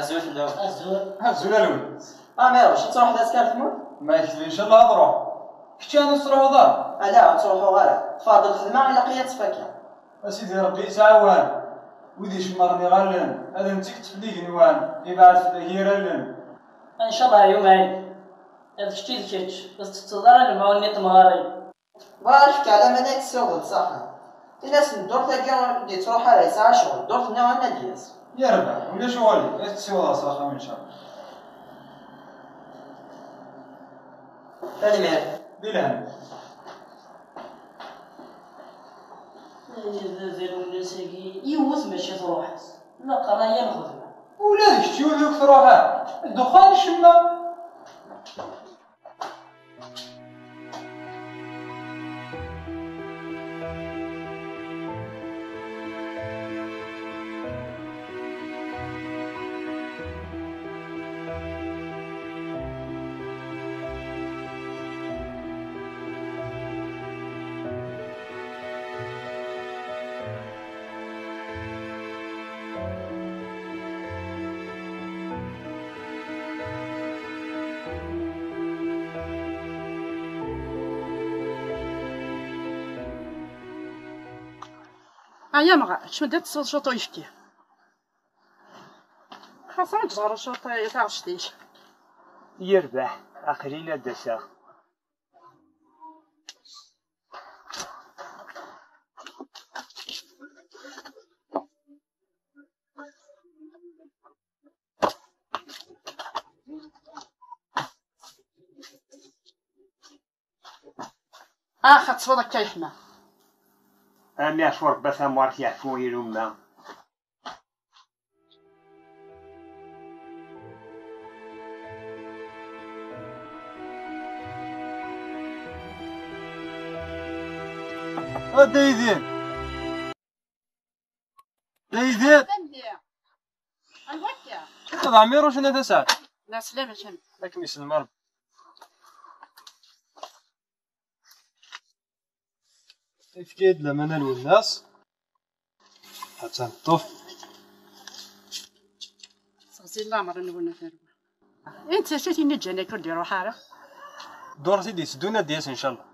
ازول فداو ازول الولد مير واش تروح لاسكار تموت ما يكفيش الله هضرو كنتي انا تروحو دار لا تروحو غير تفاضل الخدمه الا قيات فاكهه اسيدي ربي يتعاون ويدي شمرني غالن هذا انت كتب لي جنوان يبعث في الهيرالن ان شاء الله يوم عيد هذا شتي الكيتش بس تتضرر المعونية مغاري وعرفك على مداك السوق صح الا سندور تاكي دي تروح على ساعه شغل دور نوع دياس يا ربع ولا شغالي تسوى صراحه ان شاء الله ثاني مير ديلها زي الناس يوث ماشي تروح لا قرايه نخدم ولادك تيولوك تروحها الدخان الشمه هيا مغا شمدت شوطو يشكي خاصة تجرو شوطو يتعشتيش يربح أخرين دسا خد صوتك كيحنا أمي أشورك بس أموارك يحفون يلومنا دايدين دايدين الوكا هذا عمير وش انا تسعد لا سلامة شم لكن يسلم ربي تفكيد لما نلو الناس حتى نطف صغزي الله مرة نقولنا فارغة انت شاتي نجانا كردي روح حالة دور سيدي سدونا دياس ان شاء الله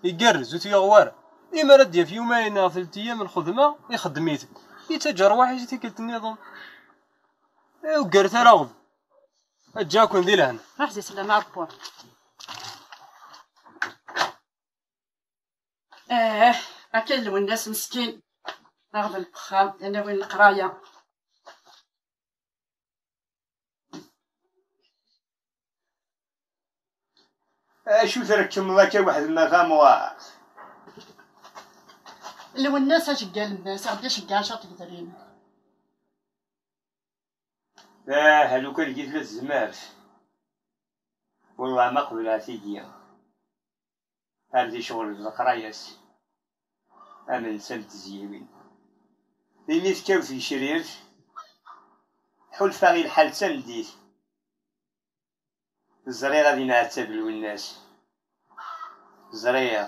يقرز وتيغوار إما ردي في يومين أو 3 أيام الخدمة يخدميت يتجر واحد يتكلت النظام وقرت رغض أجاكم ذي لهنا راح زي سلامة عبور أكل والناس مسكين رغض البخام أنا وين القراية شو تركم لك واحد المقام لو الناس اش قال الناس عنديش كاع شاطك دريم هلو كان جيت للزمار والله ما قبلها سيدي هذه شغل القرايس أنا سلت زيوين لينيس كاو في شرير حلفة غير الحال سنديت الزرير غادي نعتبلو الناس زرير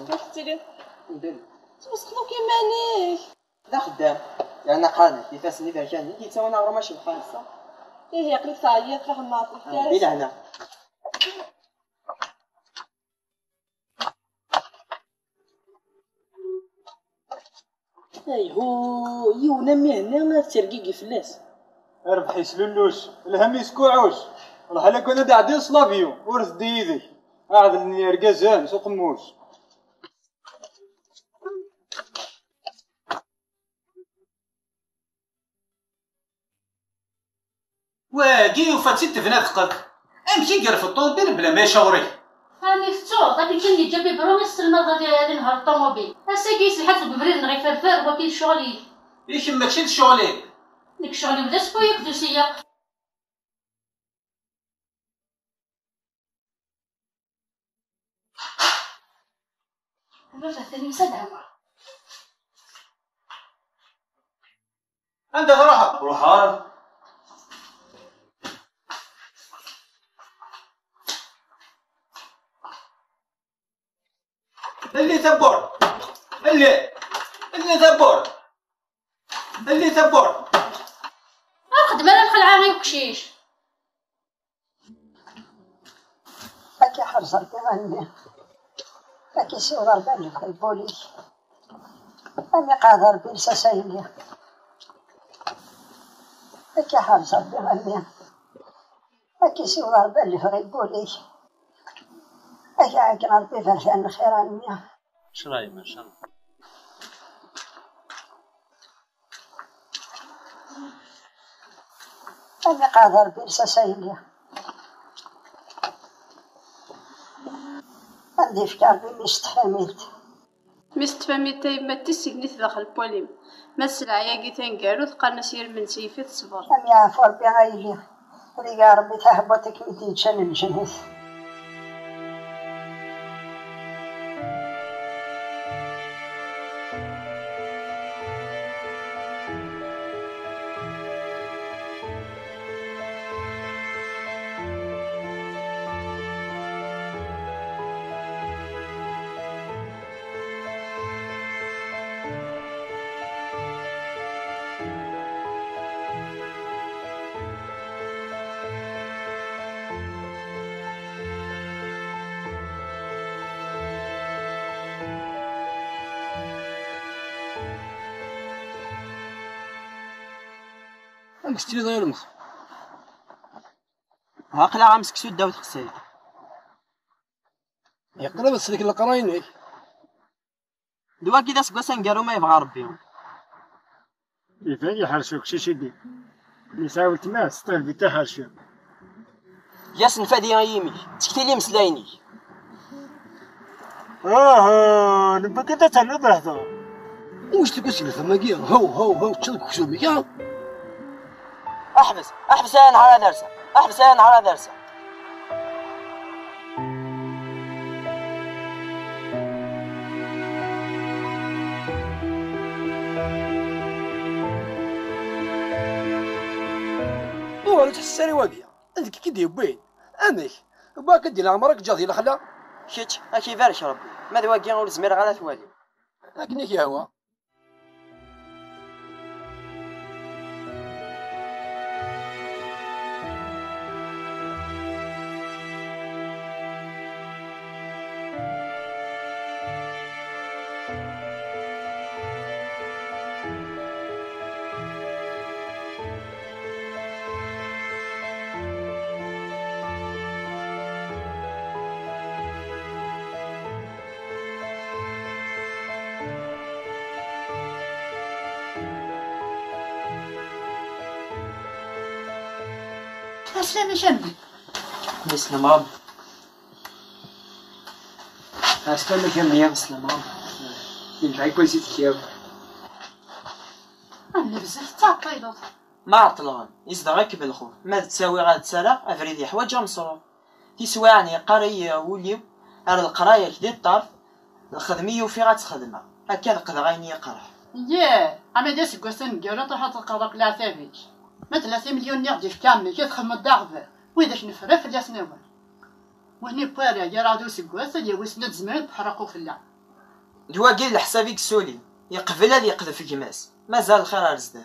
كيف تسيري؟ ندير توسخلو كيمانيك لا خدام يعني قادر كيفاسني بها كان كيتساوينا غير ماشي بحال صح ايه يقلب تعيط راح نعطيك بلا هنا ايهو يونا مهنا ما ترقيقي فلاس ربحي سلولوش الهم يسكوعوش والله لا كنا داعدين صلافيو ورث ديدي قاعد الرقازان سوق موش واقي وفاتي تفنادقك امشي قرف الطوموبيل بلا ما يشاوري هاني فتور غادي كني جابي بروميس السلمى غادي نهار الطوموبيل اساكي يسلحات ببريد نغي فرفار وكيل شغلي ياك ماشي شغلي ديك شغلي بدا سبويك دوسيا الوجه ثاني مسدعمة عندها روحها اللي ثبور اللي ثبور اللي ثبور خدمة لا نخلعها غير كشيش. هاكي حرصة كمان هاكي سورة البالي في البوليس أمي قادر بيرسا سايلي هاكي حرصة كمان هاكي سورة البالي في البوليس هاكي عاكي ربي فرشان الخير أمي. شراي ما شاء الله. أمي قادر بيرسا سايلي عندي فكار بي مستفهميت تايما تسيقني داخل البوليم ما السلعة كي تنقالو تقالنا سير من سيفة الصبر. أمي عفو ربي غايلي ولي ربي تهبطك ميتين تشن الجنس. أمسكتي غير المس. هاقلا غامسكسو داو تخسي. يقرب السلك القرايني. دوا كي داس قوسان قالوا ما يبغى ربيهم. يفعل يحرشوك شي شدي. اللي ساولت معاه سطيل بيتا حرشو. ياسن فادي يمي تكتي لي مسلايني. نبقى كده تنظر هذا. واش تقول ثما كيا هو تشلك شو بيا. احبس انا على درسه ولا تحساني واقيا عندك كي دير وين امك باك دير عمرك جا ديال الخلا شيت اكي بارك ربي ماذا واقيا ولد زمير غالا توالي لكن يا هو أسلم شنبي نسلم ربي أستنى كم يوم. نسلم ربي ينفع كويس يتكياب. أنا بزاف تعطيلو ما عطلان يزد غاك بالخوف ما تساوي غاد تسالا افريدي حوايج مصروف تيسواعني قريه وليو على القرايه كدي الطرف الخدميه وفي غتخدمها هكا قد غايني قرح ياه أنا داس قوسن قالو طاحت القضاء لا ثابت ما 3 مليون نغدي في كامل كي تخدم الضعف وإذا نفرف جا سنوان وهني بارا يا رادو سكواس اللي وسند زمان بحرقو في اللعب دوا كي لحسابك سولي يقبل هذا يقذف كماس مازال الخير ارزدان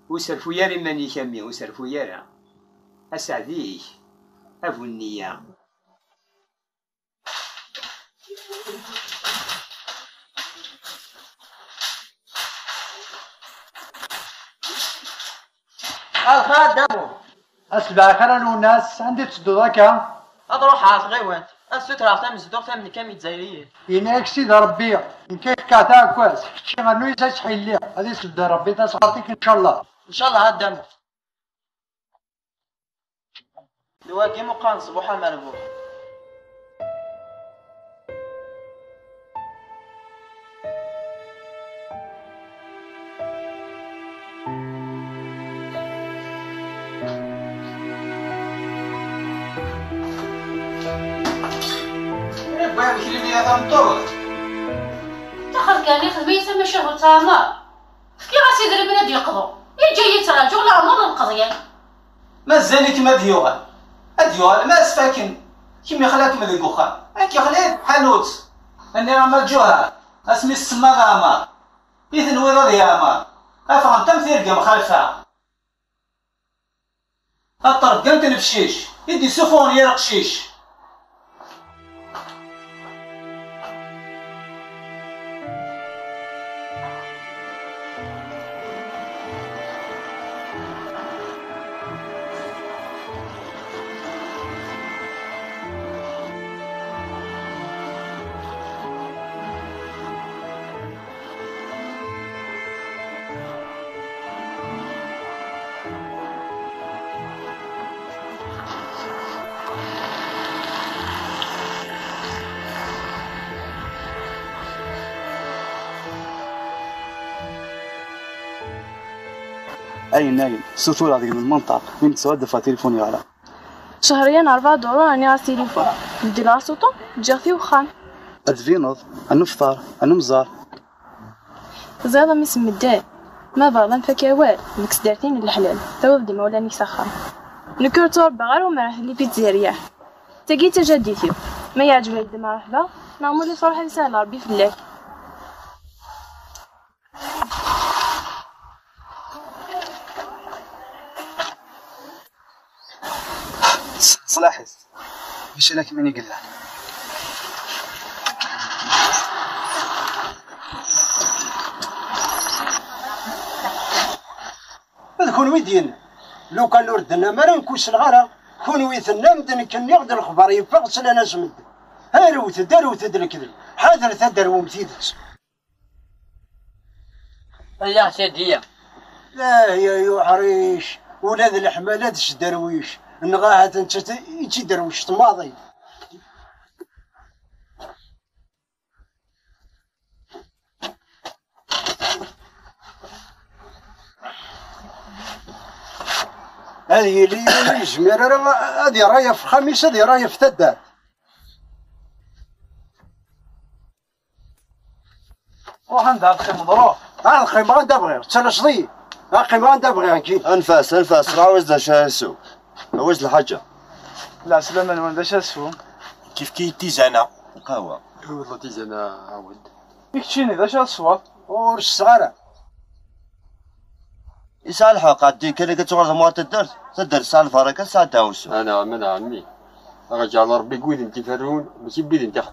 وسرفو ياري ماني كامي وسرفو يارا أسعديك أبو النية. الخدامو أسبع خير الناس عندي تصدو ذاك اروح عاف غيوانت السوت راه تم زدور تم كامي جزائريين يناك سيدي ربي إن كيف كاتا كواس شي غنو يساس حيلي هذه سيدي ربي تسعطيك إن شاء الله. ان شاء الله هادامو دوا كي مقان صبوحا مربوح تخرج كان يخدم يسمى شهر تمام كي غاسي يدير بنادي يقضوا يجي يتراجع لا نوض القضيه مازال كيما ديوغال ما سفاكن كيما خلاك من الكوخان كي خليت حانوت اني عمر جوها اسمي السما غامر اذن ويض يا عمر افهم تمثيل قام خلفها الطرف قام تنفشيش يدي سفون يا رقشيش. أي نايم سطور هذيك المنطقة من تسود دفع تليفوني على شهريا 4 دولار راني على التليفون ندير على صوتو جاثي وخان أدفينوض النفطار النمزار زادا ميس مدان ما بغا نفكا والو ديك سدارتين الحلال توا بدي مولاني سخان نكرتور بغار وما راح اللي بيتزاريا تاقي تجديتي ما يعجبها يد مرحبا نعمل لي فرحة يسهل ربي فلاك صلاحي مش انا كماني قلنا كون ويدين لو كان لوردنا ما نكوش الغرا كون ويثنا مدن كن يغد الخبر يفقس لنا سمد هاروت داروت الكذب حاضر تدر ومتيدس يا سيدي لا يا حريش ولاد الحمالات درويش نغاها انت يجي درويش طماضي هذه اللي جميرة هذه رايه في خميس هذه رايه في تدار وعندها الخيم ظروف هذا الخيم غندا بغير تسلش ضي الخيم غندا بغير كي انفاس راوز شاسو راوز الحاجه لا سلامة من ذا شاسو كيف كي تيزانا قهوه والله تيزانا عاود يكتشيني ذا شاسو ورش صغيره يسالحوا قادي كان كتغرز موات الدرس تدرس سالفه راك ساعه تاوسو انا من عمي رجع ربي قويد انت فرون ماشي بيد انت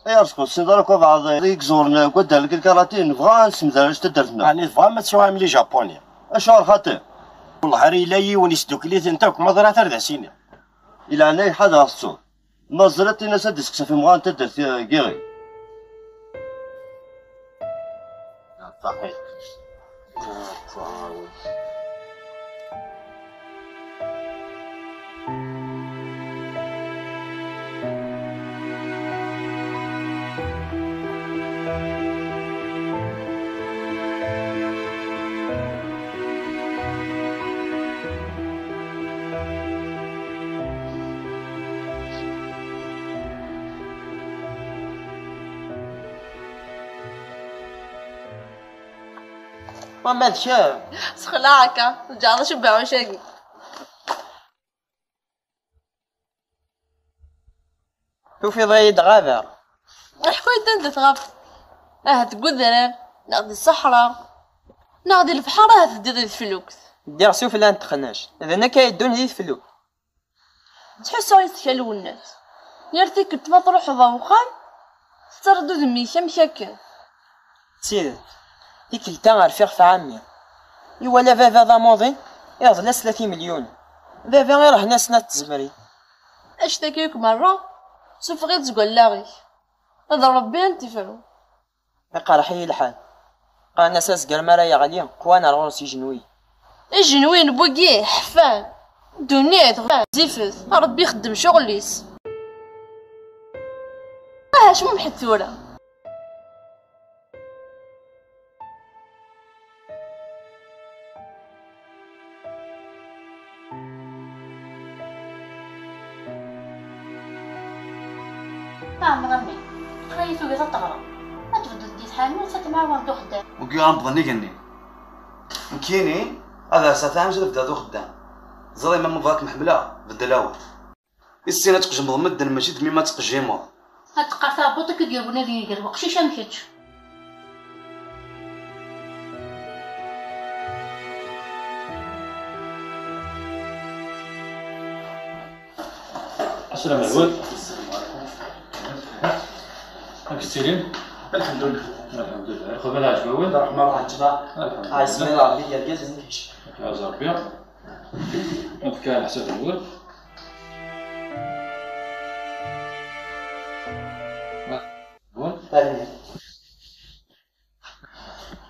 يا رزقو سيدرك بعض يكزورنا قدام الكراتين فغان سمدرش تدرسنا يعني فغان ما تسوى عاملي جابونيا اشهر خاطر والله حري لاي ونستوكليت انت مضرة ترد سينا الى انا حدا الصوت نظرت الناس ديسك في مغان تدرس كيغي صحيح وما شاف سخلاعك رجعنا شبع وشاقي شوفي ضايد غابة حكويت انت تغاب تقول ذا ناخذ الصحراء ناخذ البحر تدير الفلوك دير سوف لا نتخناش اذا انا كايدون هذي الفلوك تحسوا يتكلوا الناس يرثيك تروح ضوخان تردو ذمي مشاكل سيدي ديك التا غرفيغ في عامي يوالا فافا ذا موضي يظل 30 مليون فافا غير هنا سنة تزمري اشتكيك مرة سوف غير تقول لاغي هذا ربي انت فرو قرحي الحال قال ناس قرمارا يا غالية قوانا الغرس يجنوي الجنوين بوكيه حفان دنيا غير زيفت ربي يخدم شغليس شمو محثورة نعم غمي خليتو بيضا تغرى ما تبدل ديت حامل ستمعاون دو خدام وكي غنبضني كني مكيني هذا ساتان جد بدا دو خدام زري ما مبغاك محمله بالدلاوه السينه تقجم ضمد ماشي دمي ما تقجيمو هاد تقاطع بوطك ديال بنادم يقرب قشيشه مشاتش. السلام عليكم. هاك السليم. الحمد لله. الحمد لله. خذ بالك عجبوي. الرحمن الرحيم. بسم الله ربي ديال كاز نكش. يا ربي. هاك كان حسب الاول.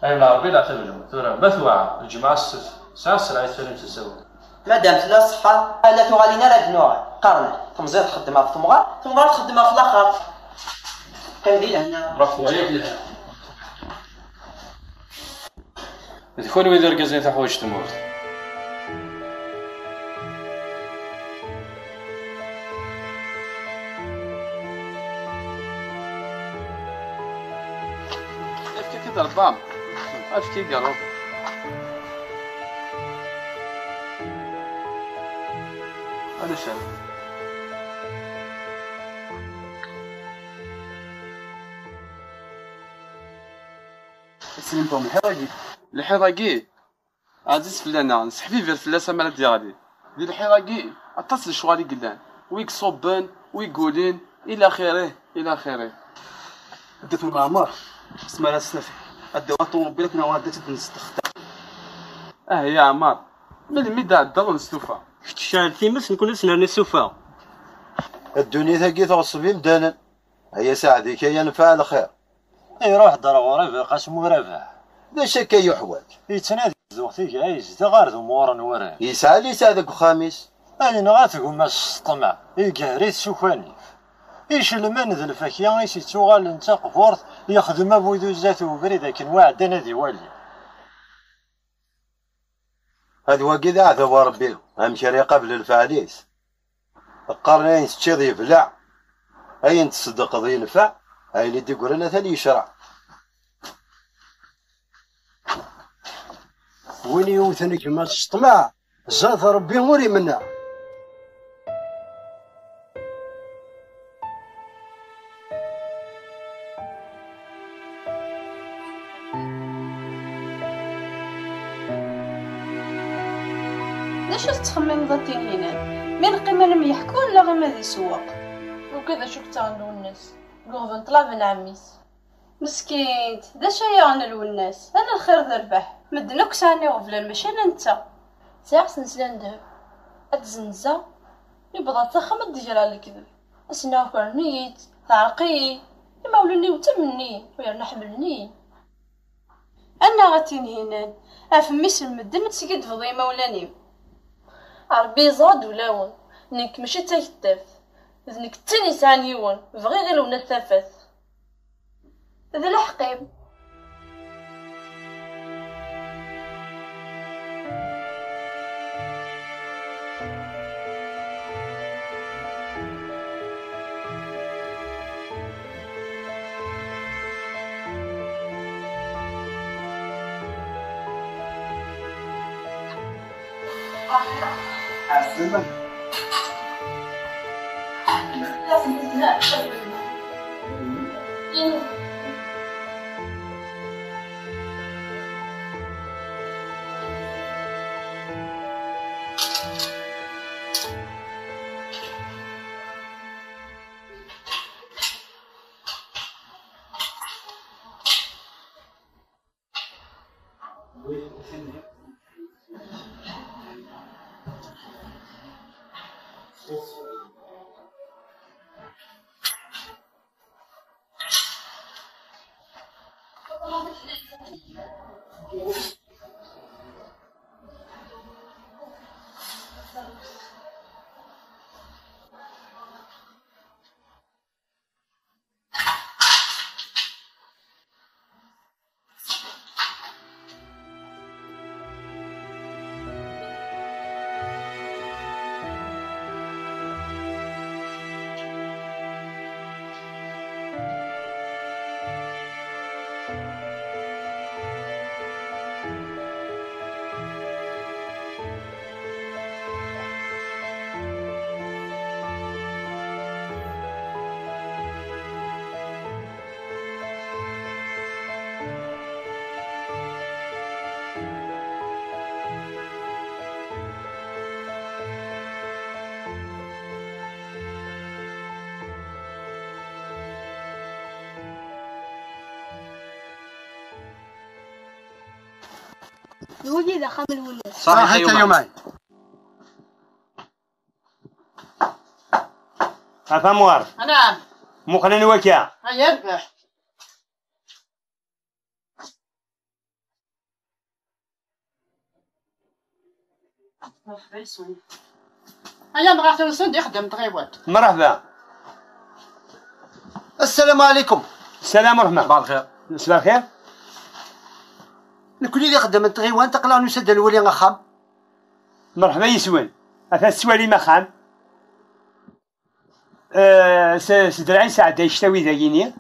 أي لا ربي لا تبلم ترى مثوعة الجماعة ساعة السلعة تفهم تسوي. ما دامت لا صحة لا تغالينا لا بنوع قرن تمزيد تخدمها في ثمغار تخدمها في الاخر. كندير هنا. برافو عليك. تكون ويدير كازين تاع حوايج تموت. كيف كده البام؟ عارف كيف قالوا؟ هذا شيء. سلمتهم الحراقي عزيز فلانا نسحبي في الفلاسه مال ديالي دي الحراقي اتصل شوالي قدام ويك صوبان ويقولين الى اخره الى اخره. ديت المعمر اسمها لا سنافي الدواء طوموبيلك انا وديت نستخدم. يا عمار من ميدا الدار نستوفى شحال تيمس نكون نسناني السوفا. الدنيا ثاقي توصفي مدانا هي ساعدي كي ينفع الخير. يروح ضروري في قسم ورفع لا شك يحوج يتنادي زوختي جايز تغارد امور نورا يسعى لي ساعدك خامس. انا نغاتكم ماس طمع يقهريت شوفاني ايش المن ذا الفكيان ايش تشوغال انت قفورت يخدم ابو دوزات وبريد لكن واعد نادي والي. هاد واقي عذاب ربي هم شريقه قبل الفعليس القرنين تشيض يبلع اين تصدق ذي ينفع هاي اللي تقول لنا ثاني يشرع. وين يوثنك ما تشطمع زاد ربي موري منا. ليش تخمم ضتين هنا من قيمة لم يحكون لا غير ما ذي سواق وكذا شو كتعملوا الناس قوغ طلع بن عميس مسكين دا شي غنلو الناس انا الخير ذربح مدنوك ساني غفلان ماشي انت ساعة سنسلان دهب اتزنزا يبغى تخمد ديجرا الكذب اسنا فرنيت تعرقي يما ولني وتمني ويرنا حملني انا غاتين هنا افميس المدن تسقد فضي مولاني عربي زاد ولاون نك ماشي تاكتف ذنك تاني سانيون بغي غير ونا الثافث ذا الحقيب عسلامة. لازم تتناقش يولي ذا خام الولاد. صراحة يومين. أفهموار. نعم. مقلن وكا. يربح. أنا بغيت نسد يخدم تغيوات. مرحبا. السلام عليكم. السلام ورحمة. صباح الخير. صباح الخير. نكون اللي خدم تغيوان تقلع نسد الولي غخام. مرحبا يسوان. أثاث سوالي مخام. سدرعين ساعة يشتوي ذايني.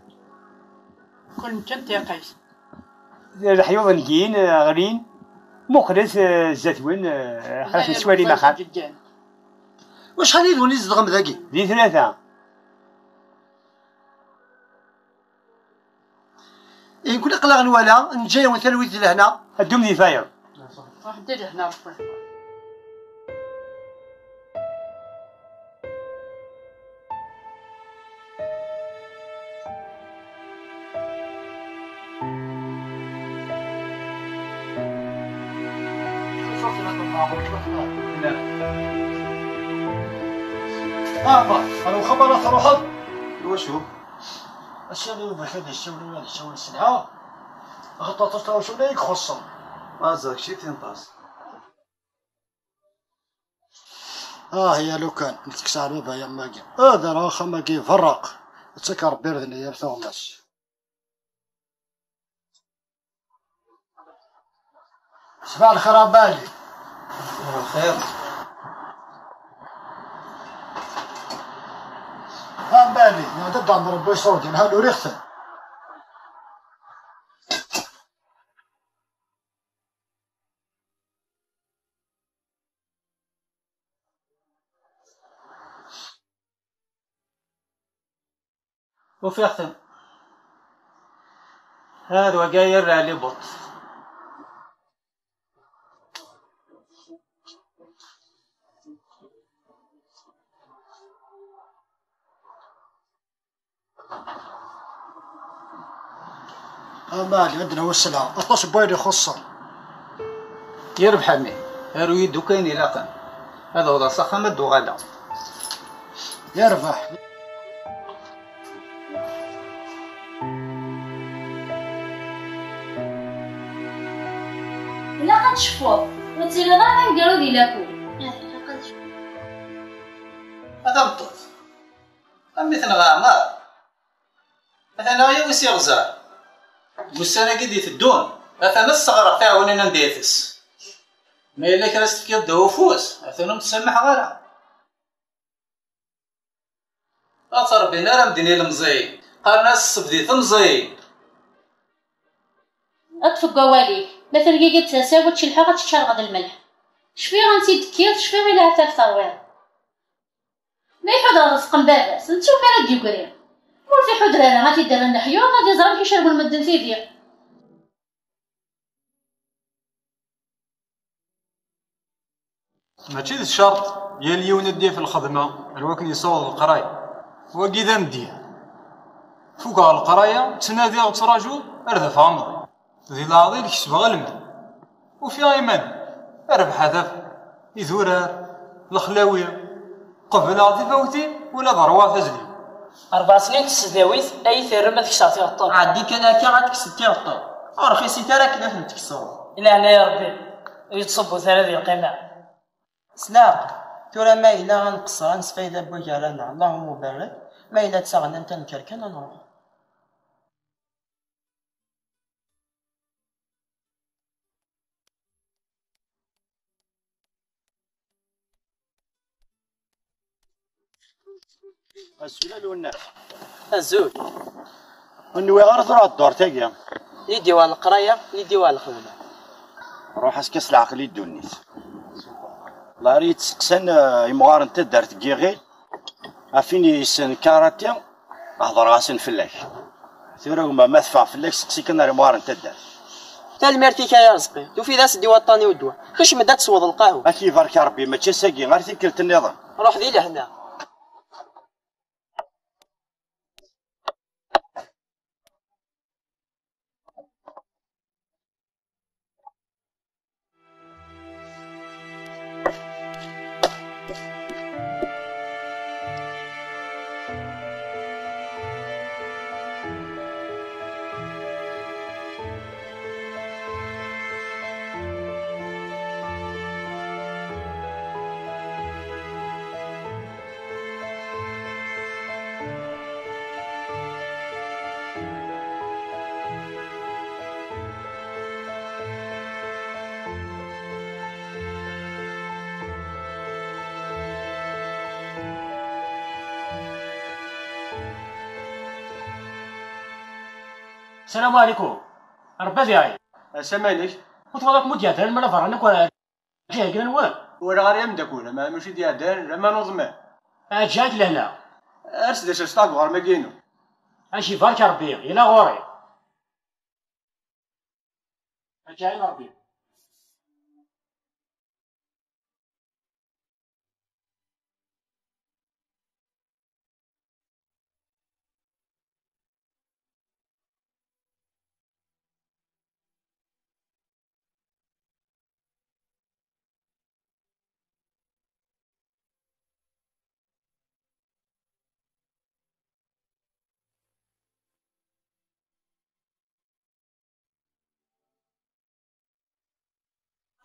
كنت أنت يا قيس. الحيوض نجين غرين مخلص زاتوين خلاص سوالي مخام. وشحال يدوني زدغم ذاكي؟ ذي 3. إن كل قلق ولا نجي وثلويت لهنا. الدم ذي فاير. راح ندير هنا أنا خبرت روحك. وشو؟ الشغل وبحد الشغل ولا الشغل السلعة. غطت تطلع شو ليك خصم. ما زاك شي تنطاس. هي لو كان نتكسر بها يا ماكي. هذا راه خماكي فرق. تسكر بيردني يا ثوماس. صباح الخير عبالي. صباح الخير. عبالي نادى ضمر بويصودين هادو ريختن. وفي أختم هذا وقاير على بط مالي عندنا هو السلعة 12 بويري خصة يربح عمي هارو يدو كاين إلاقا هذا هو صخة مدو غدا يربح لا غتشوفوه ما تيري غير نديرو دي لاكو هذا بطوط مثل غامار مثلا غير ويسير غزار والسنة قد يتدون مثلا الصغر تاع ولينا نديتس ما إلا كراست في يده وفوس مثلا متسمح غيرها أطر بنا راه مديني المزين قال ناس بديت مزين أطفق قواليك مثلا كي قلت تساوي تشي الحاجة تشال غد الملح شفي غنسيد كير شفي غير لها تاف ترويض ما يحضر رزق باباس نتو ما راه ديكوري مول في حضر انا غادي دير لنا حيوط غادي يزرب كيشربوا المدن في دير ماشي ذا الشرط يا اليوم نديه في الخدمة الوكن يصوض القراية وكي ذا نديه فوق القراية تنادي وتراجو أردف عمري ذي العظيم كسب غلمة وفي أيمن أربح هدف يذورار الخلاوية قبل عطي فوتي ولا ضروات أزلي 4 سنين تسداويت أي ثير ما تكسرتي غطو عادي كان هكا غتكسبتي غطو رخيصي تا راه كنا نتكسرو إلا هنا يا ربي يتصبوا ثلاثة القمع سلاق ترى ما إلا غنقصر نسفايدا بوكالانا اللهم بارك ما إلا تساغنا نتا نكركن نروح السؤال والناس الزوج النوي غير تروح الدور تاقيا لي ديوان القرايه لي ديوان الخدمه روح اسكس العقل يدونيت الله ريت سقسن يمغار انت دارت كيغي عفيني سن كاراتي هضر غاسن فلاك ثورة هما ما تفع فلاك سقسي كنا يمغار انت دار تا المرتي كايا رزقي توفي ذا سدي وطاني ودوا كاش مدا تسوض القهوه اكي بارك يا ربي ما تشساقي غير تكلت النظام روح ذي لهنا السلام عليكم. ربي ديالي. اسمالك. كنت والله مود يا دار مالا فرانك ولا جاي كان وين؟ ولا غير يمدكونا ما ماشي ديال دار ما نظمه. جاك لهنا. ارسل اش تاع غير ما كاينو. اجي بارك ربي الى غوري. جاي ربي.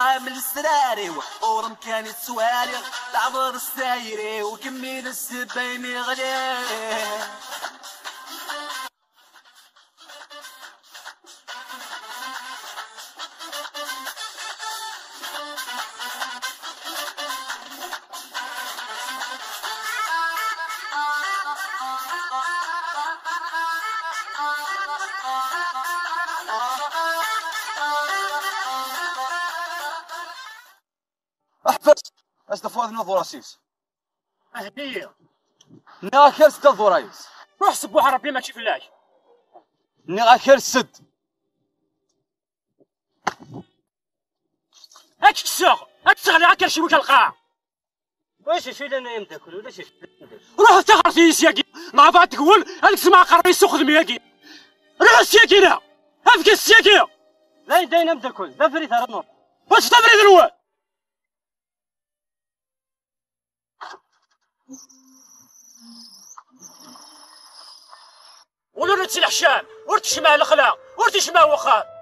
عامل السراري وحورم كان السواري العبر السايري وكميل السبايني غليه استفاد نظر راسيس هديه ناكل ستة رايس روح سبوح ربي ما تشوف الله ناكل سد هاك السوق هاك السوق هاك شي وكل القاع واش شي لنا يمتاكل ولا شي روح تغر في سياكي مع بعض تقول هذيك تسمع قربي السوق دمياكي روح السياكينا هذيك السياكي لا يدينا متاكل دفري ثار النور واش تفريد الواد ولو نتسلح الشام ورتشمع الخلا ورتشمع وخا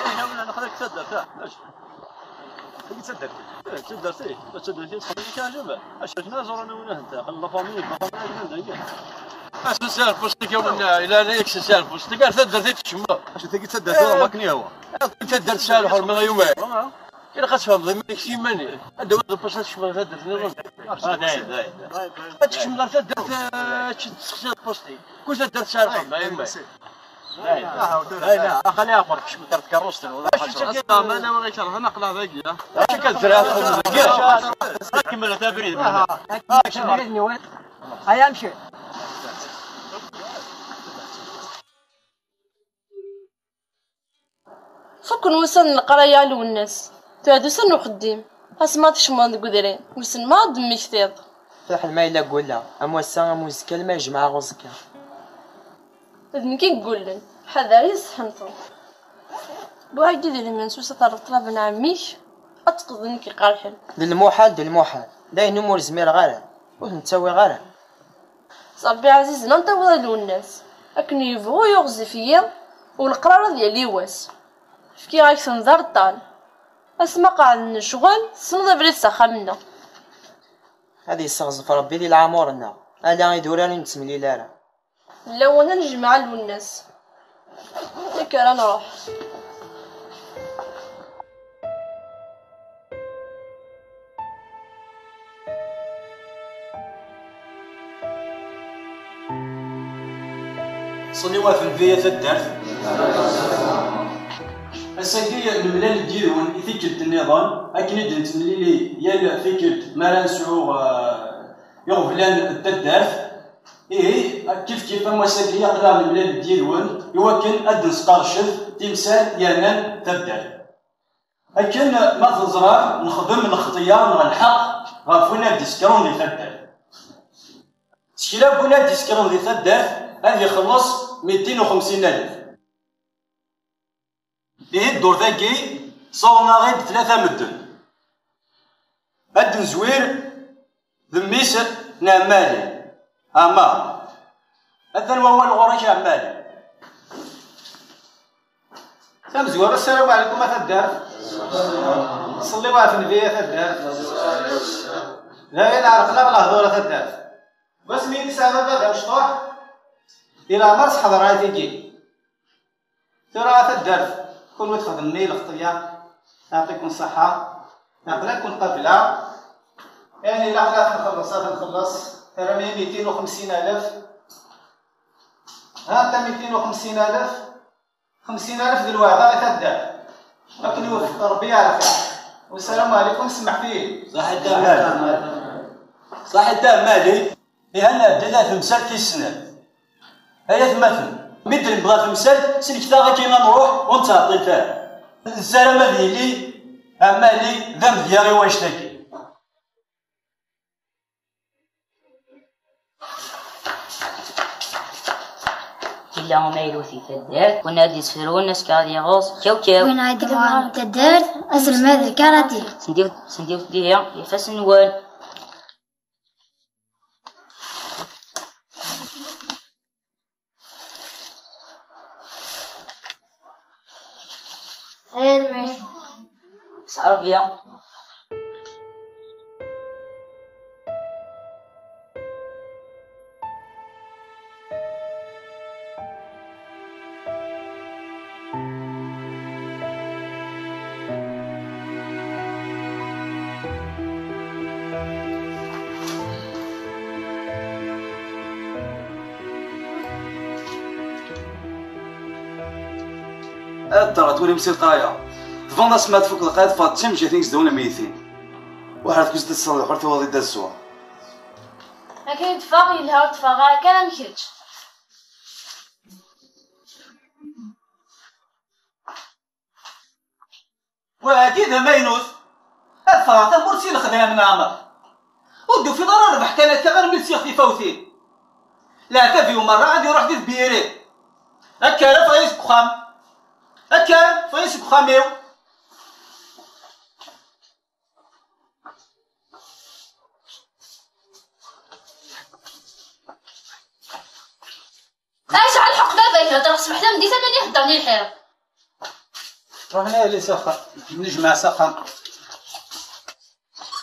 هنا ولا ناخذك تصدر تاع اش تصدر تصدر سي تصدر سي تخليك كاجبه اش نازور انا ولا انت خلي فامي فامي اش نسال فستك يا ولا الى ليك نسال فستك تصدر سي تشمر اش تقي تصدر ترى ماكني هو تصدر تسال حر من يومين إلا خاصهم ضمنك شي ماني هذا واحد البلاصه شمال تصدر نظن داي تشمل تصدر تسخسر فستي كل تصدر تسال حر من يومين لا خليها برك شو درت كروستن ولا حاجه انا ما غير انا نقلع ذاك اش كدير كمل تا بريد بريدني وين هيا امشي فك نوصل القرايه للناس تعدو سن وخديم اسما تشمون قدرين وسن ما دمي كثير صح ما الا قولها اموسا اموس كلمه يجمع غوزكا إذن كي نقول لك حذاري صحنتو بوعدي ديال المنسوسة تاع الطلاب عميك أتقضني كي قارحل للمحال المحال داين مور زمير غيره ونتساوي غيره. صاحبي عزيز ننتظر الناس لكن يبغوا يغزي فيا والقرار ديالي واس فكي غايك تنظر الطال اسما قاعد نشغل صنض بريد ساخا منا هذه يستغزف ربي ديال عمرنا الا يدوراني نتسملي لا لا وانا نجمع الناس لك راه نروح. صلي وافن فيا تدارت الساكي الملال ديالهم فكرة النظام أكن نتملي لي يا فكرة ما نسعو يغفلان الدارت كيف ما ساكي يقرا الملال ديالهم يوكن أد نسقرشد تمثال يانان تدارت أكن ما تزرع نخدم الاختيار مع الحق غافونا ديسكرون ديال تدارت سكيلا بونا ديسكرون ديال تدارت هذا يخلص 250,000 الدور ذاكي صورنا غير 3 مدن هاد نزوير ذميس نعمالي اما هذا هو الغريش عمالي سام زوار. السلام عليكم الدار صليوا على النبي الدار لا نعرفنا بالهضوره الدار بس مين سبب هذا مشطوح الى مرس حضرات يجي ترى الدرس كل واحد خدمني الاختيار يعطيكم الصحة نقدر قبلها يعني لا نخلص ترى 250,000 ها انت 250,000 50,000 ديال الوعدة غيتدار لكن يوفق ربي على خير. والسلام عليكم. سمح فيه صح الدار مالي صح الدار مالي هنا بدات تمثال في السنة هيا تمثل مدري بغا تمثل سلك تا كيما نروح ونتعطي فيها السلامة ديالي أمالي ذنب ديالي واش تاكي إلا هما يلوثي تدارت ونادي يسفرون الناس كادي غوص كاو وين عاد مع تدارت أسر ماذا كاراتي سنديو ديها يفاس نوال عربية الدار تولي موسيقايا فوندا سمعت فوق القايد فاتشم جاتني زدونا ميتين واحد كنت تصلي وحرت في وظيفه السوا لكن تفاقي لها تفاقا كان مكرج واكيد ماينوس الفاطمه مرسي الخدام نعمر ودو في ضرر بحكايه كغير ملسي في فوتي لا كافي مره عندي روح ديال بيري هكا فايس بخام هكا فايس بخاميو عايش على الحق بابا يهضر سمح لها مديت انا يهضرني الحيره روح لها لي سخن نجمع سخن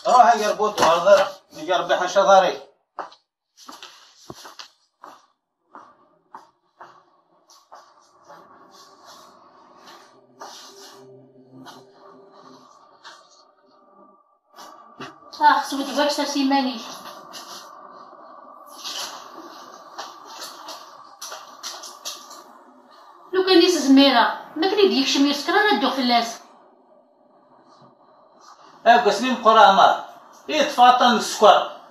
روح يربط وهضر يقرب حشا ضاري خصو ما تبغاش سيماني لو كان ديس زميره ما كان يديك شي مسكر انا ندوخ في اللاس قسمي مقرا مار يتفاطم السكر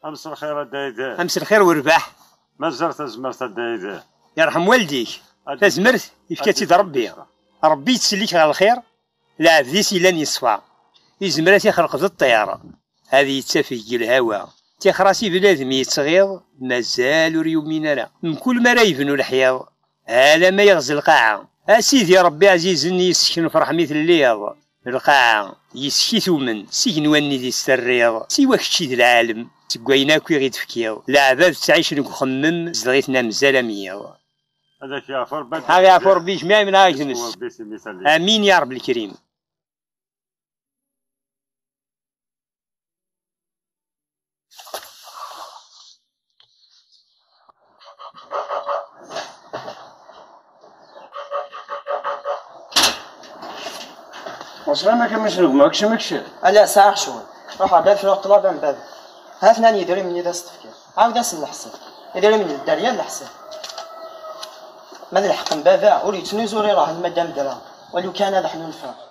أمس الخير الدايدة أمس الخير ورباح ما زرت زمرت الدايدة يرحم والديك تزمرت يفكاتي ربي ربي يتسليك على الخير لا عبديس إلا يصفى يزمرات يخلق ذا الطيارة هذه يتفق الهوى تيخراسي بلادم يتغيض مازال ريومينا لا من كل ما يبنوا الحياض هالا ما يغزي القاعة أسيدي ربي عزيز يسكن في رحمة الليض القاعة يسكي ثمن سجن واني دي السريض سيوا كتشي العالم سكويناك ويغي تفكيض العباد تعيش لك وخمم زغيتنا مزال ميض هذاك يعفر بك هذا يعفر بيش جميع من هاي جنس امين يا رب الكريم. اصلا ما كملش ماكش ماكش لا ساعة شوي روح عباد في الوقت طلاب من باب ها ثنان يدري من يدرس التفكير عاود اسم الحسن يدري من الدريان الحسن ماذا الحق من بابا ولي تنوزوري راه المدام درا ولو كان هذا حنون فا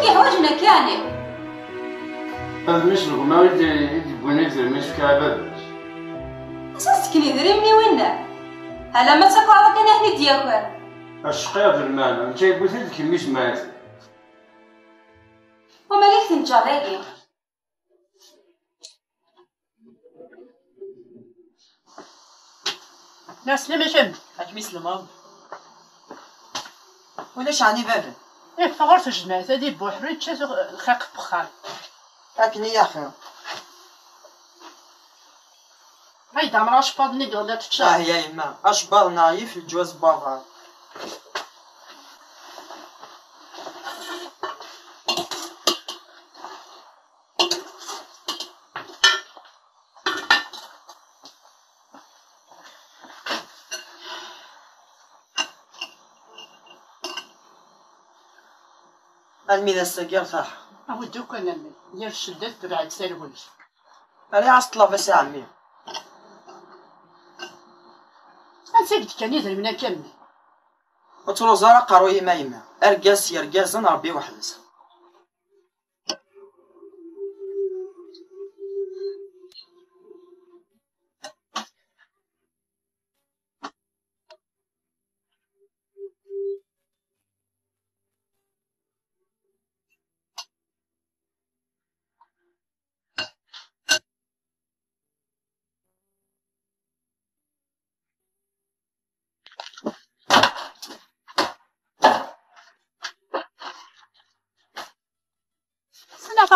حواجنا كانت هذا مش ما ودي بغينا يدير مش كعباد اساس كني دري مني وينا هلا ما تقرا كان احنا ديالك الشقيق المعنى انت قلت لك مش مات وما ليك تنجريكي ناس لما شم حكمي سلمان ولاش عني بابا إيه فغرت الجماعة هادي بوحريت شات الخاق بخار هاكني يا أخي هايدا مرا أشباضني قلت تشاف يا يما أشباض نايف الجواز بابا الميدا السجير صح أودوك أنا ديال الشدات تبعد سالويش أنا عصت بس يا عمي أنسيت كان يدري منا كامل وتروزارا قروي ما يما أرقاس يرقازن ربي وحدس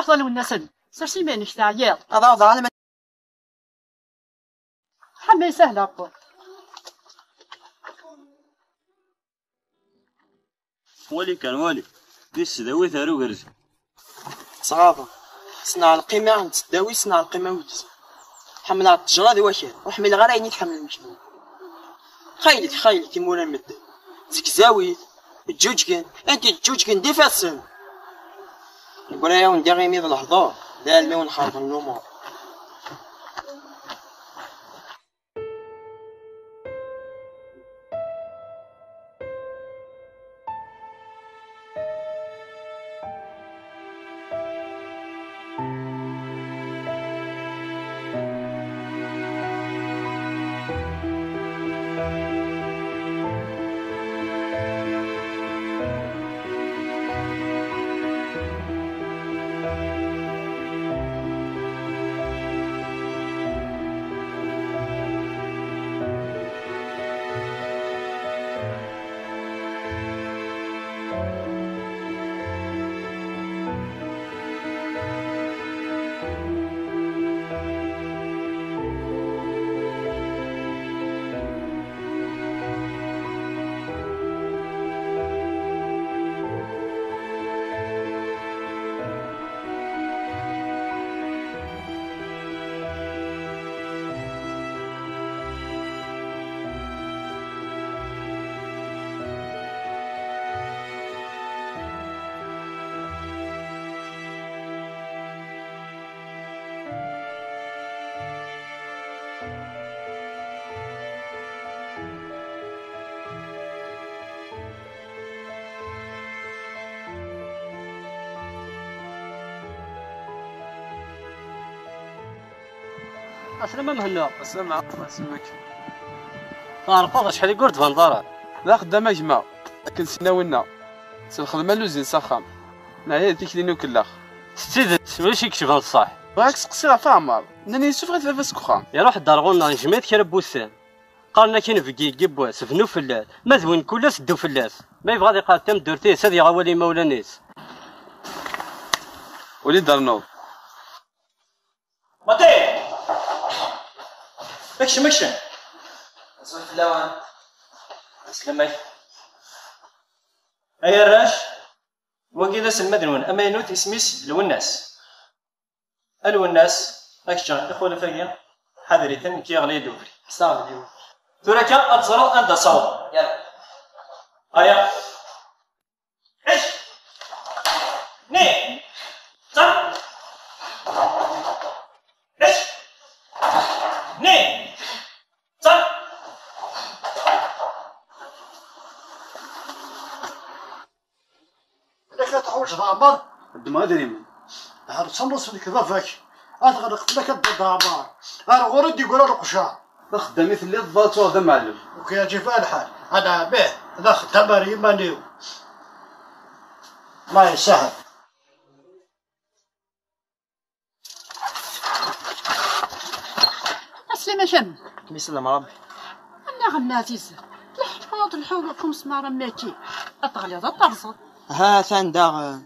أفضل الناس سرسي مانيش تعياط هذا وضع أنا حمي سهلة أبو ولي كان والي ديس داوي ثارو غرز صغابة صنع القيمة عند تداوي صنع القيمة ودز حمل على التجرة ذي وكيل وحمل غير عيني تحمل المجنون خايلك مولا المدة زكزاوي الجوجكن انت الجوجكن دي فاسن يقول يا وندي غير ميض الحضور لا المي ونخرب النمور اسلم مهنا اسلم اسمك تعرفوا شحال يقول تفنطره لا خدامه جماعه لكن سناولنا الخدمه لوزين ساخام نعيا ديك اللي نوكلاخ ستيد واش يكشف هاد الصح راك سقسي في عمر انني نشوف غير فافاس كوخام يروح الدرغون نجميت كرا بوسان قالنا كاين في كي بواس فنو فلاس ما زوين كل سدو فلاس ما يبغى يقال تم دورتيه سادي غوالي مولانيس وليد درنوب مطير مكشن اسمع فلاوان اسلمك ايا الراش وكذا سمدنون اما ينوت اسميس الوناس الوناس اكشن اخونا فاقيا حذري ثم كي يغلي دوفري صافي اليوم تركا اتصرو انت صوت يلا هيا ايش ني صح ايش ني صح لك تحوش ضامر ما ادري من هاد تصمص في كذافك اغرق لك الضامر انا غرد يقول لك قشا خدامي في اللي ضالتو هذا معلم وكي اجي في الحال انا به هذا خدام ريمانيو ما يسهل اسلم شم بيسلم ربي انا غناتيس الحوض خمس مرة ماتي اطغلي هذا طرصت ها ثان داغ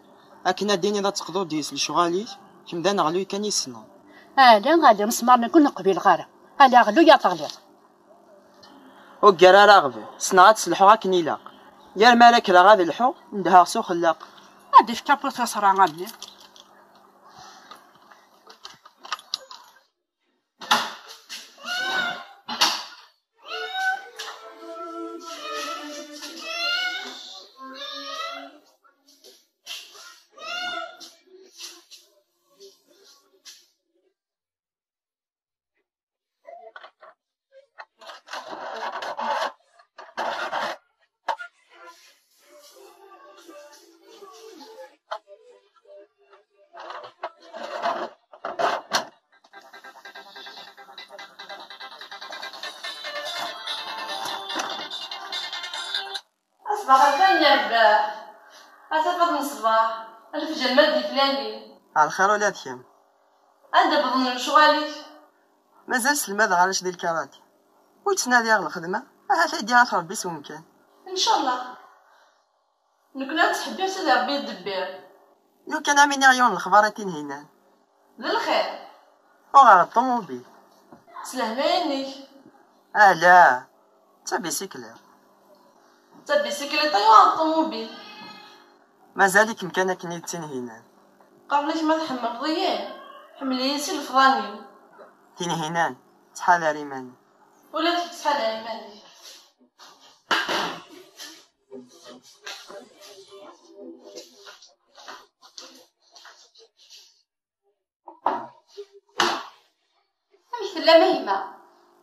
اكنا ديني ذا تقدو ديس لشغالي كم دا نغلو كان يسنا لا غادي مسمارنا كنا قبيل غارة هلا غلو يا طغلي وقرا راغبي صنعت سلحو غاك نيلاق يا الملك لا غادي الحو ندها سو خلاق هادي شكابو تصرا غادي صباح الخير يا رباح أسفة من الصباح ألف جمال دي فلاني على الخير ولا تيام أنت بظن شغالي مازال سلماد علاش ديال الكاراتي ويتسنادي على الخدمة هاك يديها في ربي سون كان إن شاء الله نكون تحبير سيدي ربي يدبر يو كان عامين عيون الخباراتين هنا للخير وغا الطوموبيل سلهمانيك لا تا بيسيكلير تا بيسيكليطا يوها الطوموبيل مازالك مكانك نيتين هنا قبلك ما تحمل ضيان حملي سي الفضاني تين هنان تحال ريماني ولا تحال ريماني لا مهمة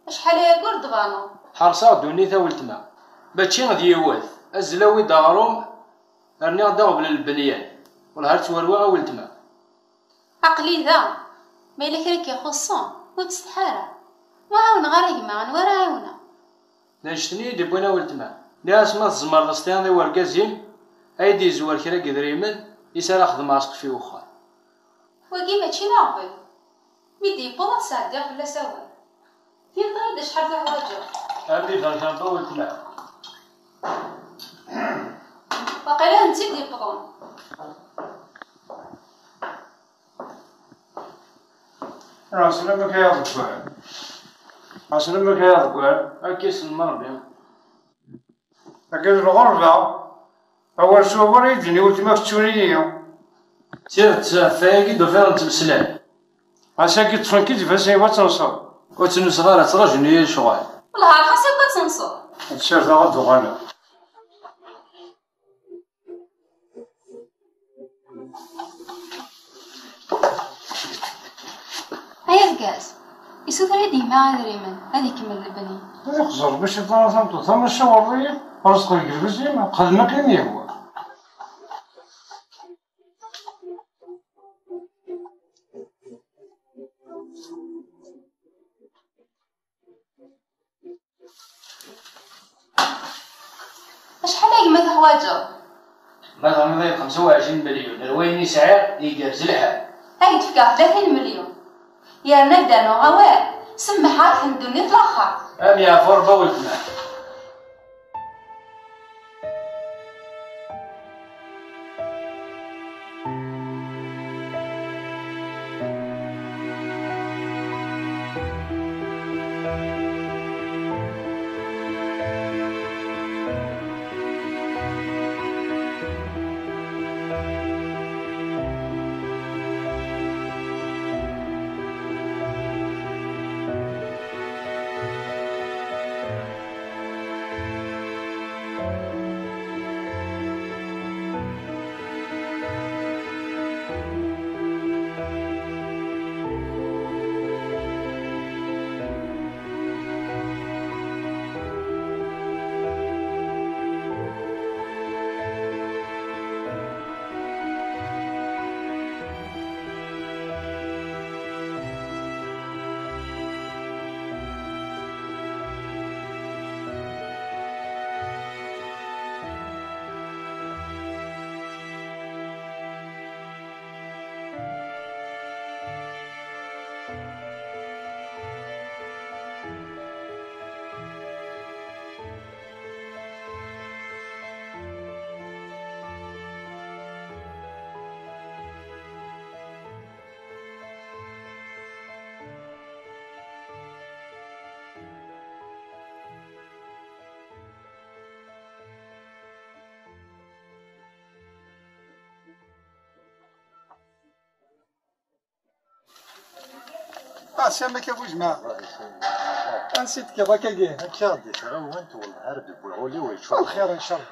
شحال هي قرد بانو حرصا دونيتا ولتما باتشي غادي يواث الزلاوي داروم راني غدا قبل البليان والهار توروا ولتما عقلي ذا ما إلا كان كيخصو وتستحارة وعاون غير غنورا عاونا نشتني دي بونا ولتما ناس ما تزمر لسطيان ذي ورقازين ايدي زوار كرا قدريمن يسال خدم عسق في وخا وكي ماشي نعرفي ميدي بوضا ساعدة ولا سوا في ضايد شحال في حواجو ابي غنشربو ولتما وقيلا نتي دي بضون سلامك يا ضكوان سلامك يا ضكوان اكيس المربي اكيد الغربة اول شو هو يدني ولتما فتوني سير فايقي دو فيرن تمسلان عساكي تفنكي تفاسي واتنصر واتنصر راه تراجعني الشغل والله خاصك تنصر الشير ذا غدو غانا هيا الكاس يسوثر يدي ما دريمن هذه كمل البني يخزر باش يطلع ثم الشورية رزق القلبس ديما قد ما كان يهوى تواجه. مثلا نضيف 25 مليون الوين يسعر يقرز الحال. هاي تفكر 30 مليون. يا نبدا نغوال سمحات الدنيا تلخر. أم يا فربة والدماء. سامي كيفو جماعة نسيت كذا كاكيه هكا غادي تغوانت والعرب بوعولي ويشوف خير ان شاء الله.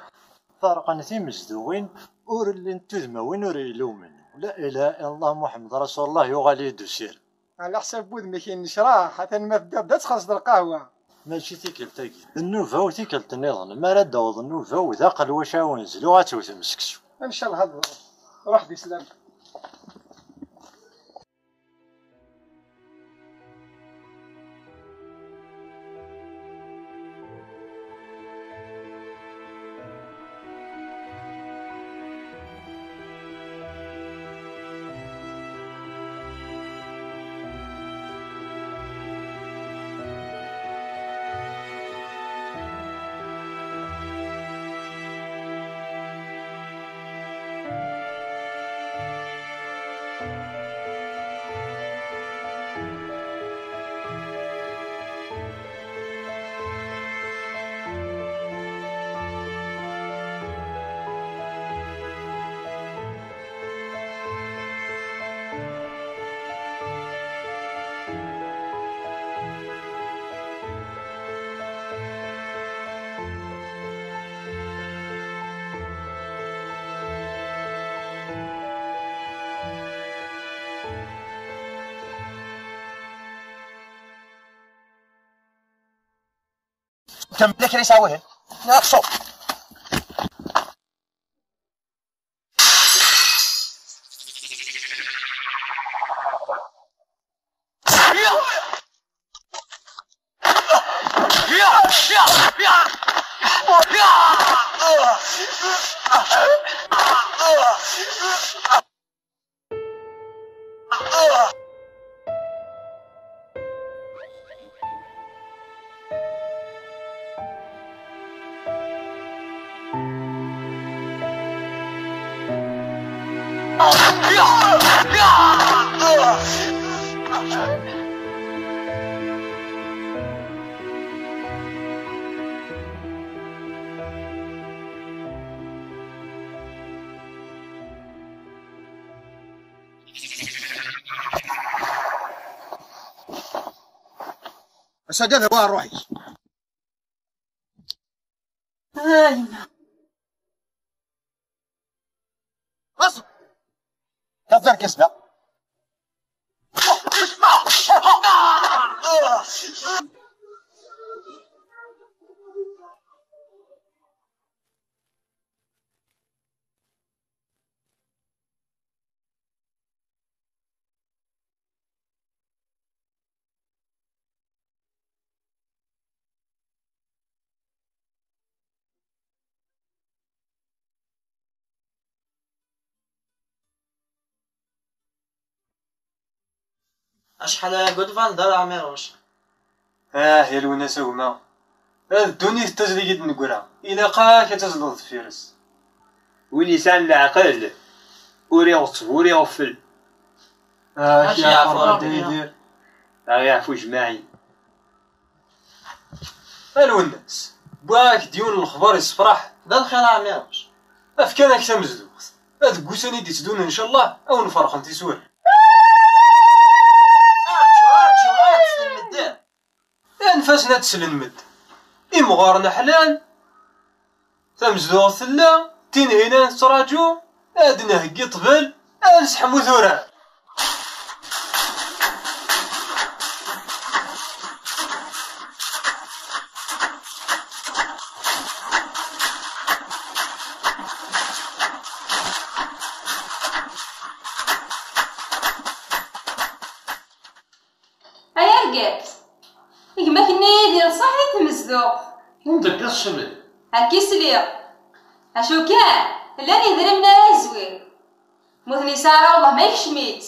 فارقا في مزدوين اور اللي نتوذما وين اور يلومن لا اله الا الله محمد رسول الله يغالي دوسير على حساب بود ما كاين نشراه حتى ما بدا تخلص القهوه ماشي تيكل تاكي النوفا وتيكل النظام ما راه داوض النوفا وذا قل وشا ونزلو غاتوت مسكسو ان شاء الله هذا روح بسلام. كم لك ليس وين ناقصو أسدد وين روحي؟ اصبر كثر كسبه اشحال قد فالدار عميروش. يا الوناسة هما الدنيا تجري قد نقولها إلا قاك تزلط فيرس وين يسان العقل وريغطف وريغفل اش يعرفو ربي يدير. يعرفو جماعي. الوناس باك ديون الخبر يصفرح دا الخير عميروش. افكارك تمزدوخ هاد قوساني دي تدون ان شاء الله او نفرق انت سور. انفاسنا تسلن مد إمغارنا حلال تمزدوغ ثلا تنهينا تراجو ادنا هكي طبل انسحمو ثورا. ما كنا يدير صحيح تمزدوق ندق الشمل هاكي سليق اشو كان لاني درمنا زوين مثني ساره والله ما يكشميت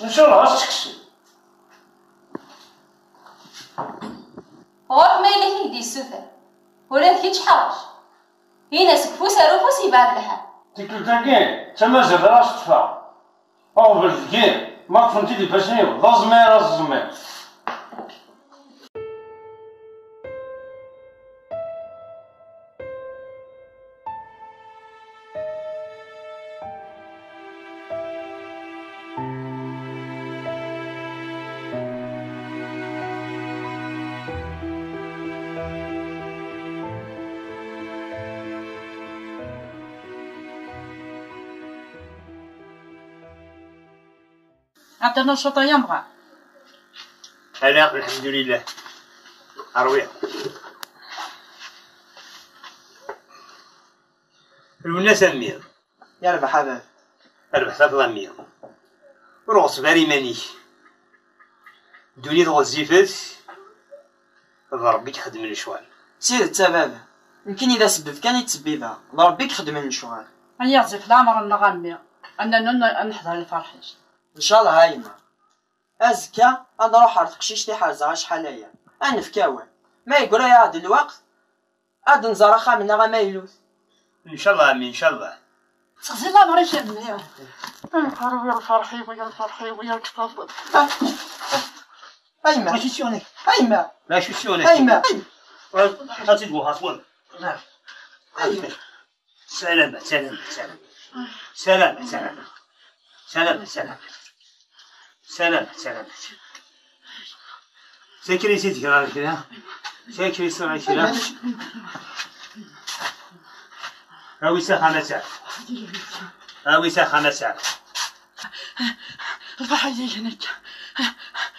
ان شاء الله راس تكشي غور ما يلك يدي السفر ولا كي تحرج هنا سكفو سارو فوسي بعد لها تيكل تاكين تما زاد راس تفا او بالكين ما فهمتي لي باش نيو لازمير لازمير. عندنا الشطة يمغى. لا الحمد لله أرويع. الناس أمير يا ربح حباب ربح ثلاثة أمير ورغص باري ماني دوني تغزيفات ربي يخدم الشوال. سير التبابة يمكن إذا سبب كان يتسببها ربي يخدم الشوال. أن يعزف العمر النغمي أننا نحضر الفرحيش ان شاء الله. هايما ازكى نروح على تقشيشتي حازه شحال هي انفكاوان ما يقول يا هاد الوقت عاد نزار خامنا غا ما يلوث ان شاء الله امين ان شاء الله. تغزي الله مريش مني نهار ويا الفرحي ويا الفرحي ويا الكفاف. ايما ماشي سيوني ايما لا شو سيوني ايما هاتي بوها طول. سلامة سلامة سلامة سلامة سلامة سلامة سلامة سلامة سلامة. سكري سيدك راه كذا سكري سرعة كذا راوي ساعة ساعة راوي ساعة ساعة. الفرحة يجي هناك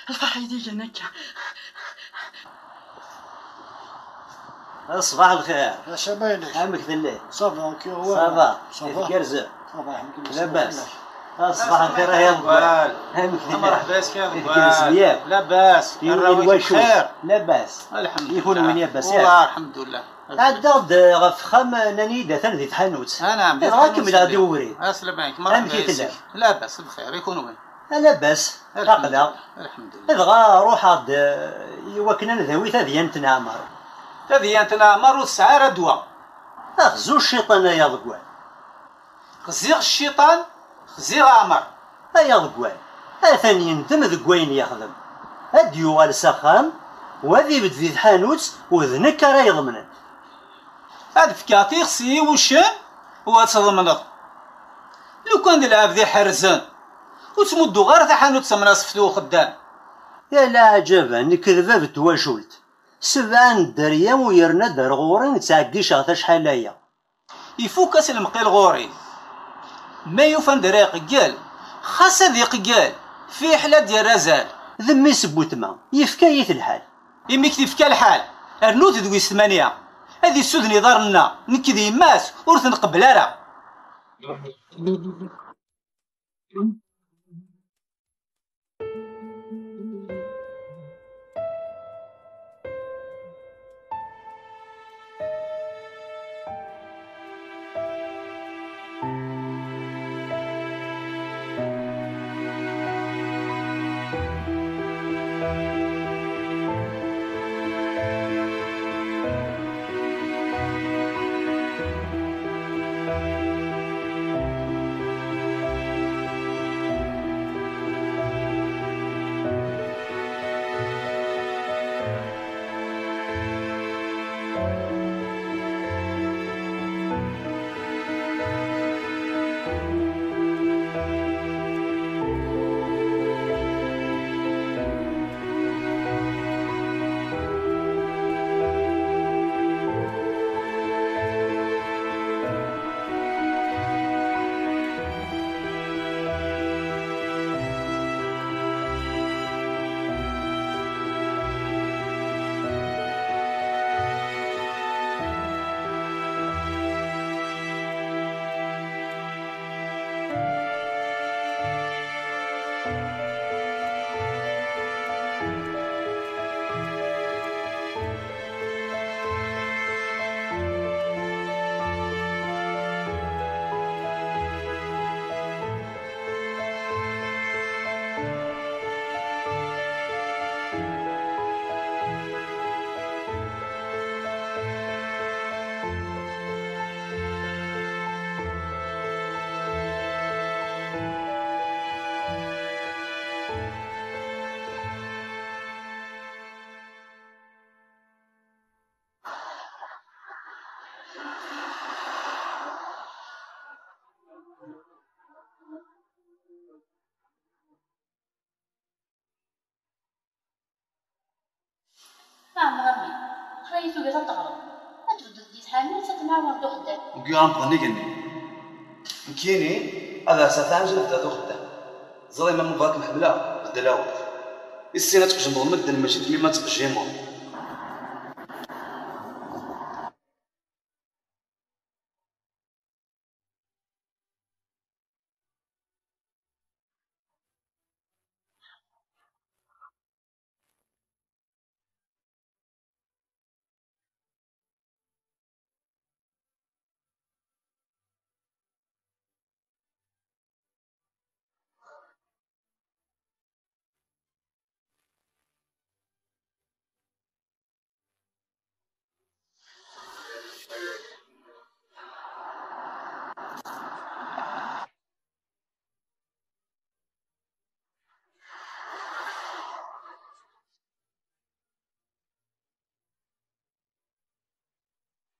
الفرحة يجي هناك. صباح الخير. اش مالك؟ عمك ذلي صافا كي هو صافا كرزة صافا الحمد لله لاباس. صباح الخير يا ضبال. مرحبا كيف ضبال؟ لاباس الراوي خير لاباس الحمد لله. يكون من ياباس والله الحمد لله. عدد غف خم نانيدا ثاني تحنوت. نعم راكم لا دوري اسلم عليك مرحبا لاباس بخير يكونوا وين لاباس عقلا الحمد لله. بغا روح عاد يوكنا ذوي هذه انت نعمر هذه انت نعمر والسعاره دواء اخزو الشيطان يا ضقوان خزيغ الشيطان خزيغ عمر يا ضقوان ثاني ينتم ذقوين يخدم هاد يوغال سخام وهذي بد في حانوت وذنك راه يضمن هاد فكاكي خصي وشان وتضمنض لو كان نلعب ذي حرزان وتمدو غير ذا حانوت سمنا صفتو خدام. يا لا عجبا نكذبا بتواشولت 7 دريام ويرنا دار غورين تعقيش غتا شحال هيا يفوكاس المقيل غوري ما يوفن دري قيال خاص ذي قيال في حلا ديال رزال ذمي سبوتما يفكايت الحال يميك تفكا الحال ارنوت ذوي 8 هذه السودني دارنا نكذي ماس ورث نقبل راه كي توقف تغرب ما تبدل دي تحامل تتمعاون دو خدام وكي غنبغني كني كيني هذا ساعه نبدا دو خدام زري ما مبارك محبله غدا لاول السينه تكجم مدن ماشي تمي ما تبجيمو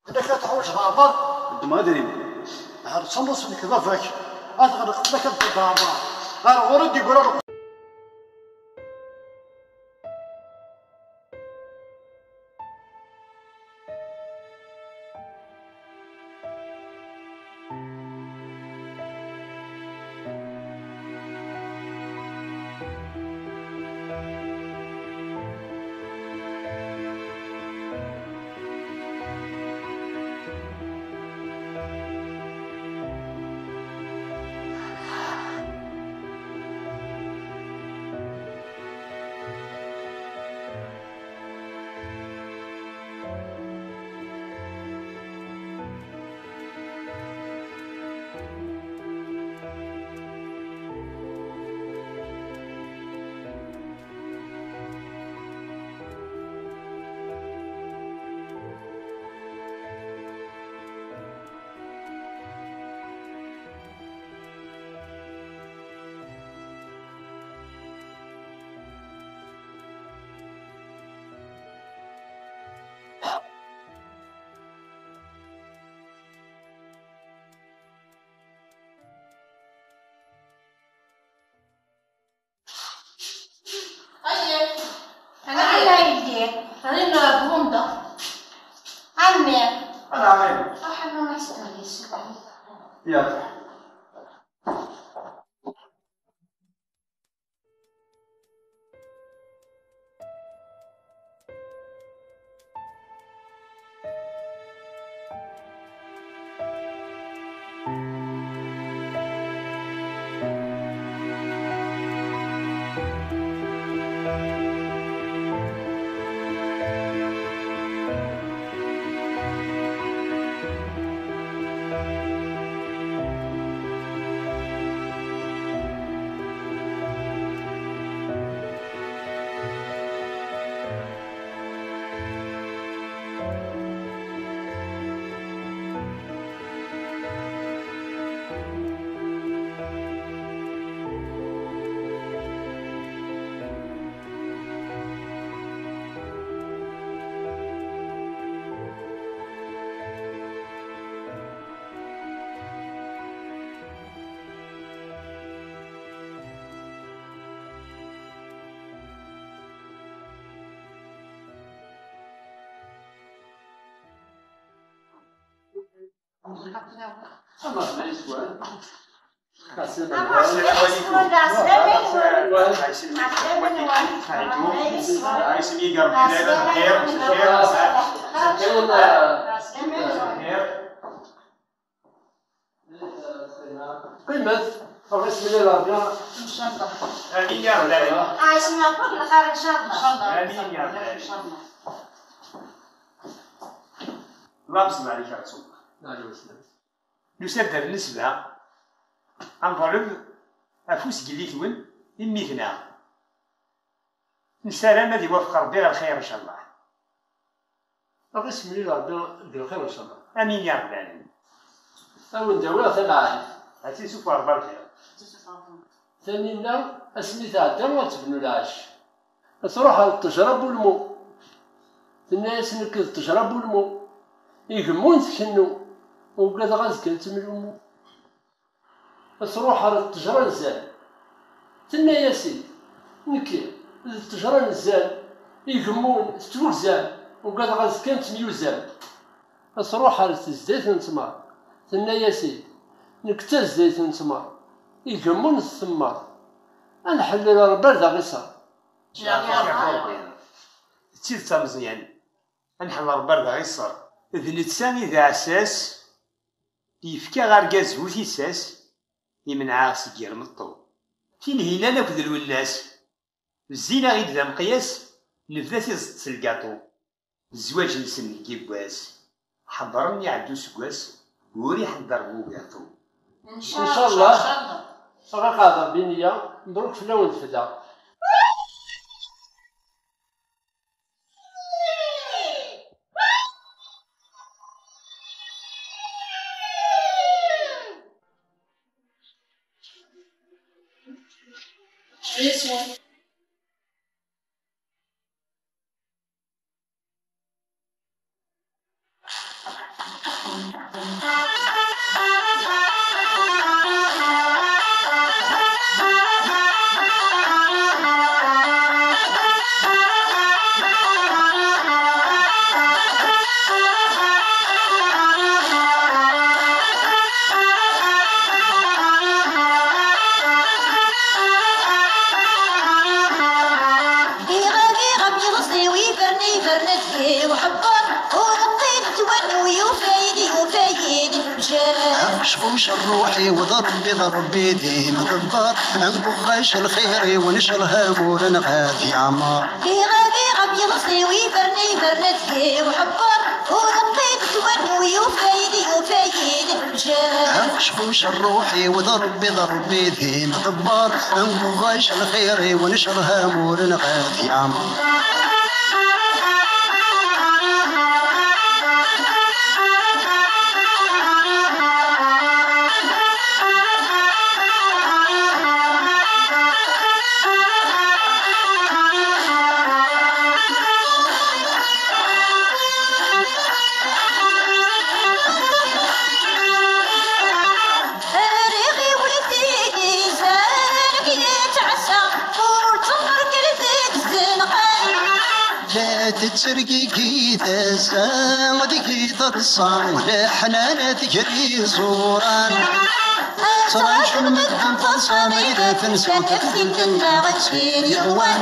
إذا كانت تحوش غامر ما ادري هاد تصنص من كذا فاك أتغرق قبلك الضبابة أنا غرد يقولوا يلا قيمة بسم الله الرحمن ان شاء الله. امين يا رب العالمين. عايشين معكم بالخير ان شاء الله. امين يا رب العالمين. الله بسم عليك يا رسول الله. نسبة بالنسبة نضرب أفوس قليتون إميتنا نسلام الذي وفق ربي على الخير إن شاء الله. بسم الله بالخير إن شاء الله. آمين يا رب العالمين. أول دولة ثلاثة. هاتي سوف أربع الخير. ثانينا أسمي تعدى وتبنوا العش. تروح تشرب الماء. الناس نكذ تشرب الماء. يقمون تكنوا وبلاد غازك تملوا. تروح تجرى الزال. تنا يا سيدي نكي تجرى الزال يقمون تتوزال وقال غازكن تميوزان أصروح على الزيت نتمر تنا يا سيدي نكتا الزيت نتمر يجمون الثمار نحلل البرد غيصار تيد تمزيان نحل البرد غيصار ذ نتساني ذا عساس يفكا غاركاز هو تيساس يمنع سجير مطو فين هنا ناكد الناس الزينة غير ذا مقياس نبدا تيزط الكاطو الزواج نسن كيبواس حضرني عدو سكواس وري حضر بوكاطو إن شاء الله غاقادر بينيا مبروك فلا ونفدا This one. شخوش الروحي وضرب ضرب بيدي مغبار نبغاش الخير ونشر هامور نغادي عمار في غادي غبي مصري ويفرني فرنتي وحبار وربيت تون ويفايدي مشار شخوش الروحي وضرب ضرب بيدي مغبار نبغاش الخير ونشر هامور نغادي عمار تسرقي كيدا سامدك ترصان ولا حنانة تجري زوران تراش المدهم تصامي لا تنسى تفدين كنا غتشير يغوان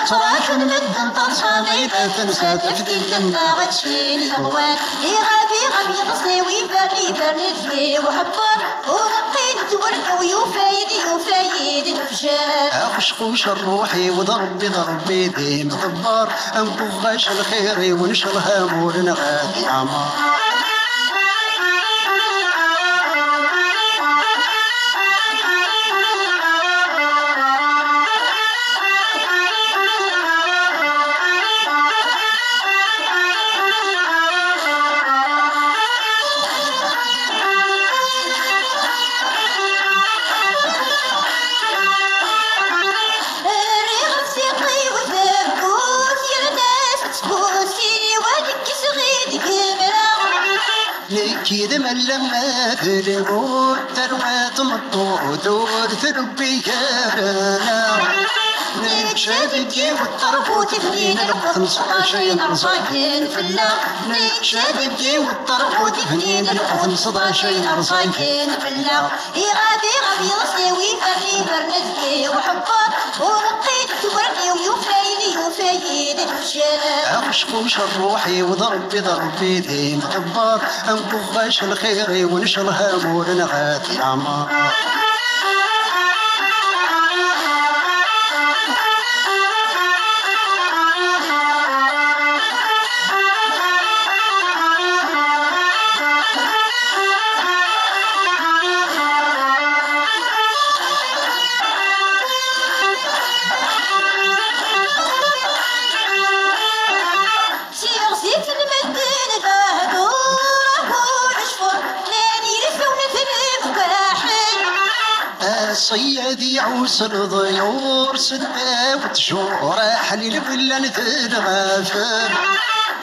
تراش المدهم تصامي لا تنسى تفدين كنا غتشير يغوان غابي غصني ويفرني تجي وحبار ورقيد تورد ويفايدي الفجار أخشقوش الروحي وضرب بيدي مضبار أنبغاش الخير ونشر هامور نغادي عمار كيد من لما تلقوا تروات مطود وتربي كارانا نكشادكي والطربوت فنين القطن صداشين أرصاكين فلا نكشادكي والطربوت فنين القطن صداشين أرصاكين فلا غابي يصلي ويفرني وحبار ورقيت تورني ويفايدي الفجار أخشقوش الروحي وضرب بيدي مغبار أنبغاش الخير ونشر هامور نغادي عمار صيادي عوسر ضيور سدبا وتشور حليل بلا نثر غافر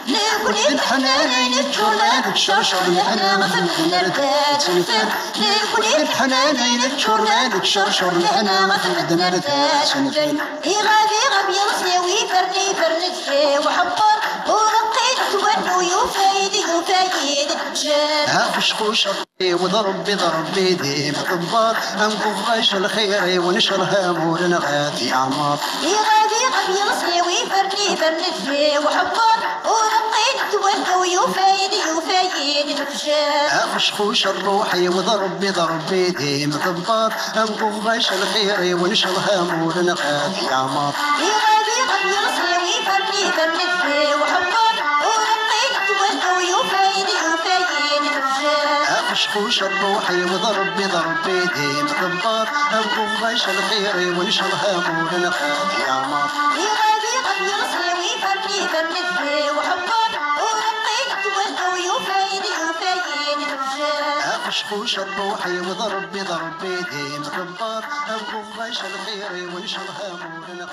نقول الحنان نتشورنا نتشرشر لحنا غفل نردات نفر نقول الحنان نتشورنا نتشرشر لحنا غفل نردات نفر غابي يصلي ويفرني فرنتي وحبر ورقيت ويفايد الرجال عشقو شرطي وضرب بضرب بيدي مطبار انكف غش الخير ونشر هامورنا غادي عمار يغادي قبل يصلي ويفرني فرنتي وحبار ورقيت تولى ويفايد الرجال عشقو شروحي وضرب بضرب بيدي مطبار انكف غش الخير ونشر هامورنا غادي عمار يغادي قبل يصلي ويفرني فرنتي وحبار ورقيت تولى ويفايد الرجال عشقو شروحي وضرب بضرب بيدي مطبار انكف غش الخير ونشر هامورنا غادي عمار يغادي قبل يصلي ويفرني فرنتي وحبار ورقيت تولى ويفايد الرجال عشقو شروحي وضرب بضرب بيدي مطبار انكف غش الخير ونشر هامورنا